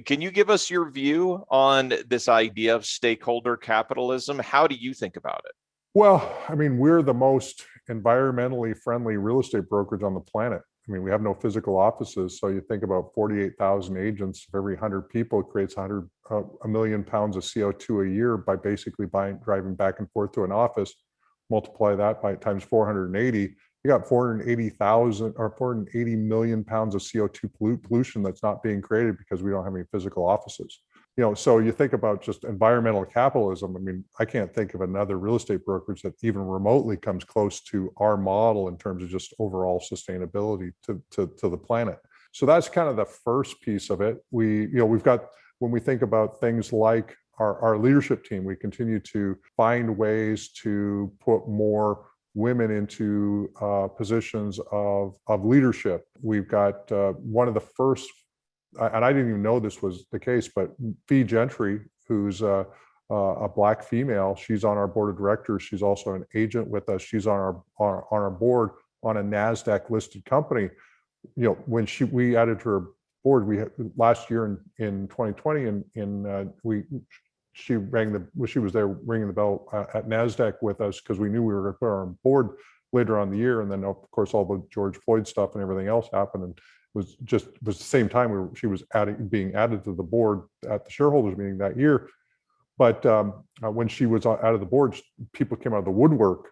Can you give us your view on this idea of stakeholder capitalism? How do you think about it? Well, I mean, we're the most environmentally friendly real estate brokerage on the planet. I mean, we have no physical offices. So you think about 48,000 agents, of every 100 people creates 1 million pounds of CO2 a year by basically driving back and forth to an office. Multiply that by times 480, you got 480,000 or 480 million pounds of CO2 pollution that's not being created because we don't have any physical offices. So you think about just environmental capitalism. I mean, I can't think of another real estate brokerage that even remotely comes close to our model in terms of just overall sustainability to the planet. So that's kind of the first piece of it. We've got, when we think about things like our leadership team, we continue to find ways to put more women into positions of leadership. We've got one of the first, and I didn't even know this was the case, but Fee Gentry, who's a Black female, she's on our board of directors. She's also an agent with us. She's on our board on a NASDAQ listed company. When we added to her board, we had, last year in 2020, and we she was there ringing the bell at NASDAQ with us because we knew we were going to put her on board later on the year. And then of course, all the George Floyd stuff and everything else happened. And was the same time she was being added to the board at the shareholders meeting that year. But when she was out of the board, people came out of the woodwork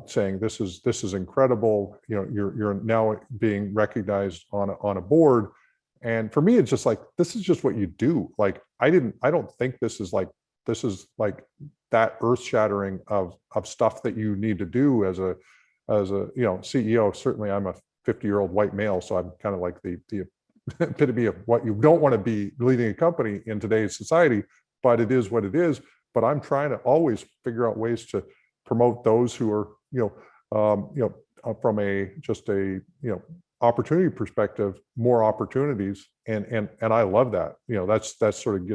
saying, "This is incredible. You know, you're now being recognized on a board." And for me, it's just like, this is just what you do. Like, I don't think this is like that earth shattering of stuff that you need to do as a CEO. Certainly, I'm a 50-year-old white male, so I'm kind of like the epitome of what you don't want to be leading a company in today's society. But it is what it is. But I'm trying to always figure out ways to promote those who are, from a opportunity perspective, more opportunities, and I love that. That sort of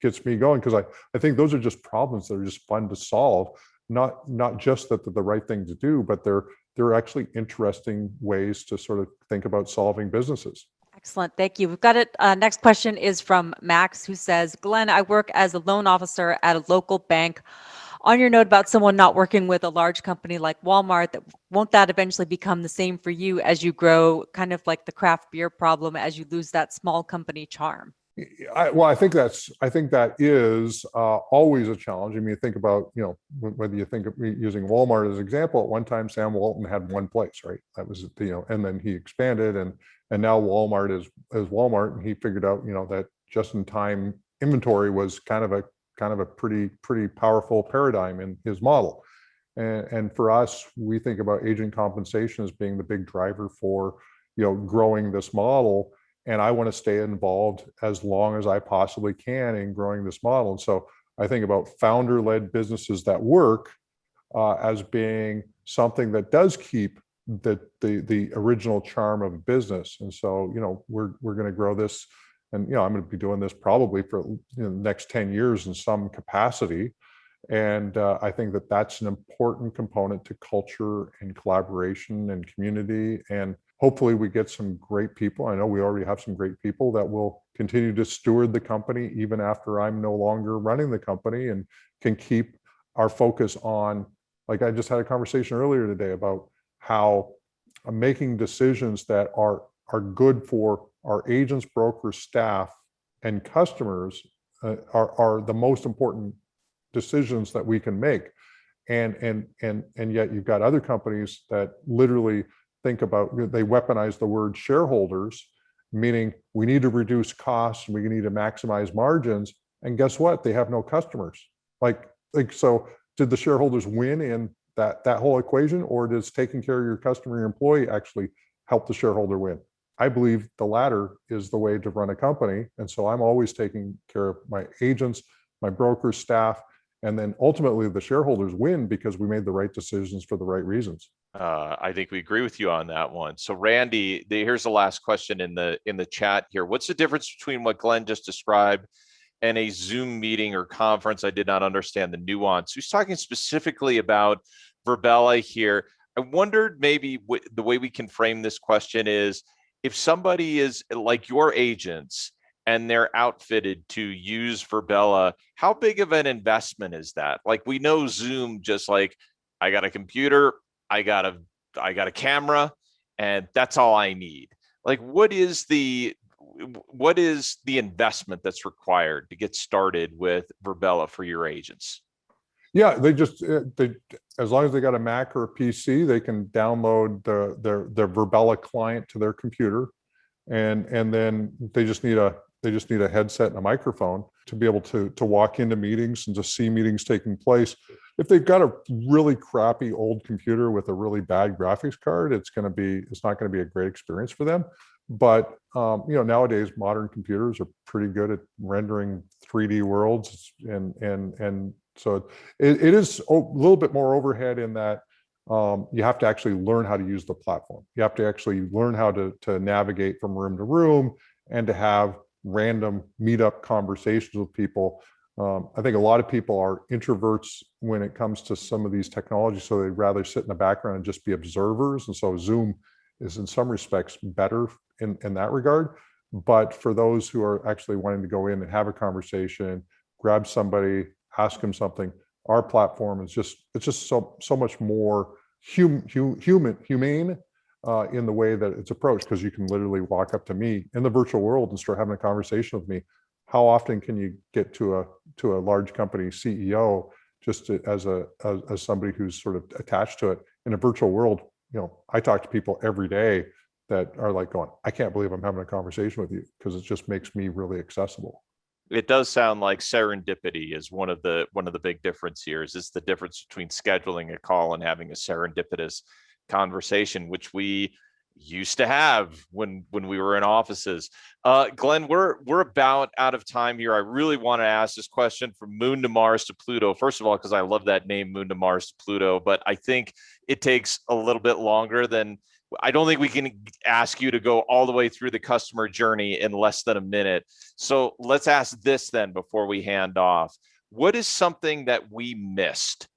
gets me going, because I think those are just problems that are just fun to solve. Not just that they're the right thing to do, but they're actually interesting ways to sort of think about solving businesses. Excellent. Thank you. We've got it. Next question is from Max, who says, Glenn, I work as a loan officer at a local bank. On your note about someone not working with a large company like Walmart, won't that eventually become the same for you as you grow, kind of like the craft beer problem, as you lose that small company charm? I think that is always a challenge. I mean, think about, whether you think of using Walmart as an example. At one time, Sam Walton had one place, right? That was, and then he expanded, and now Walmart is Walmart, and he figured out, that just-in-time inventory was kind of a pretty powerful paradigm in his model. And for us, we think about agent compensation as being the big driver for, growing this model. And I want to stay involved as long as I possibly can in growing this model. And so I think about founder-led businesses that work as being something that does keep the original charm of business. And so, we're going to grow this, and I'm going to be doing this probably for the next 10 years in some capacity. And I think that that's an important component to culture and collaboration and community. And hopefully we get some great people. I know we already have some great people that will continue to steward the company even after I'm no longer running the company, and can keep our focus on, like I just had a conversation earlier today about how making decisions that are good for our agents, brokers, staff, and customers are the most important decisions that we can make. And yet you've got other companies that literally think about, they weaponize the word shareholders, meaning we need to reduce costs and we need to maximize margins. And guess what? They have no customers. So did the shareholders win in that whole equation, or does taking care of your customer, your employee, actually help the shareholder win? I believe the latter is the way to run a company. And so I'm always taking care of my agents, my brokers, staff, and then ultimately the shareholders win because we made the right decisions for the right reasons. I think we agree with you on that one. So Randy, here's the last question in the chat here. What's the difference between what Glenn just described and a Zoom meeting or conference? I did not understand the nuance. He's talking specifically about Virbela here. I wondered maybe the way we can frame this question is, if somebody is like your agents and they're outfitted to use Virbela, how big of an investment is that? Like, we know Zoom, just like, I got a computer, I got a camera, and that's all I need. Like, what is the investment that's required to get started with Virbela for your agents? Yeah, as long as they got a Mac or a PC, they can download their Virbela client to their computer, and then they just need a headset and a microphone to be able to walk into meetings and to see meetings taking place. If they've got a really crappy old computer with a really bad graphics card, it's not going to be a great experience for them. But nowadays modern computers are pretty good at rendering 3D worlds, and so it is a little bit more overhead in that you have to actually learn how to use the platform. You have to actually learn how to navigate from room to room and to have random meetup conversations with people. I think a lot of people are introverts when it comes to some of these technologies, so they'd rather sit in the background and just be observers. And so Zoom is in some respects better in that regard. But for those who are actually wanting to go in and have a conversation, grab somebody, ask them something. Our platform is it's just so much more humane in the way that it's approached, because you can literally walk up to me in the virtual world and start having a conversation with me. How often can you get to a large company CEO as somebody who's sort of attached to it in a virtual world? I talk to people every day that are like going, I can't believe I'm having a conversation with you, because it just makes me really accessible. It does sound like serendipity is one of the big difference here. Is the difference between scheduling a call and having a serendipitous conversation, which we used to have when we were in offices. Glenn, we're about out of time here. I really want to ask this question from Moon to Mars to Pluto. First of all, because I love that name, Moon to Mars to Pluto, but I think it takes a little bit longer than, I don't think we can ask you to go all the way through the customer journey in less than a minute. So let's ask this then before we hand off. What is something that we missed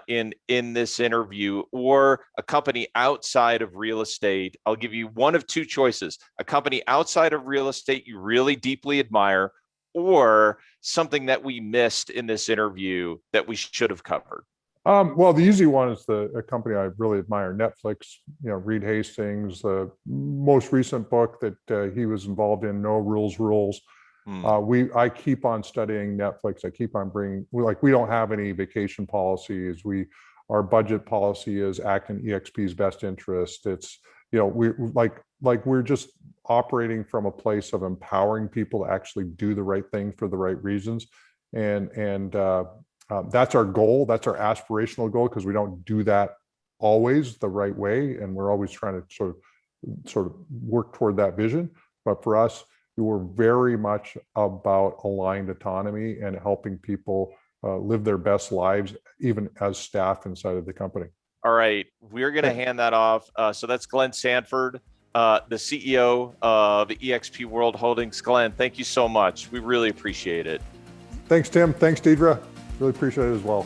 in this interview, or a company outside of real estate? I'll give you one of two choices: a company outside of real estate you really deeply admire, or something that we missed in this interview that we should have covered. Well, the easy one is a company I really admire, Netflix. Reed Hastings, the most recent book that he was involved in, No Rules Rules. I keep on studying Netflix. I keep on we don't have any vacation policies. Our budget policy is act in eXp's best interest. It's, we're just operating from a place of empowering people to actually do the right thing for the right reasons. And that's our goal. That's our aspirational goal, because we don't do that always the right way. And we're always trying to sort of work toward that vision. But for us, we're very much about aligned autonomy and helping people live their best lives, even as staff inside of the company. All right, we're going to hand that off. So that's Glenn Sanford, the CEO of eXp World Holdings. Glenn, thank you so much. We really appreciate it. Thanks, Tim. Thanks, Deidre. Really appreciate it as well.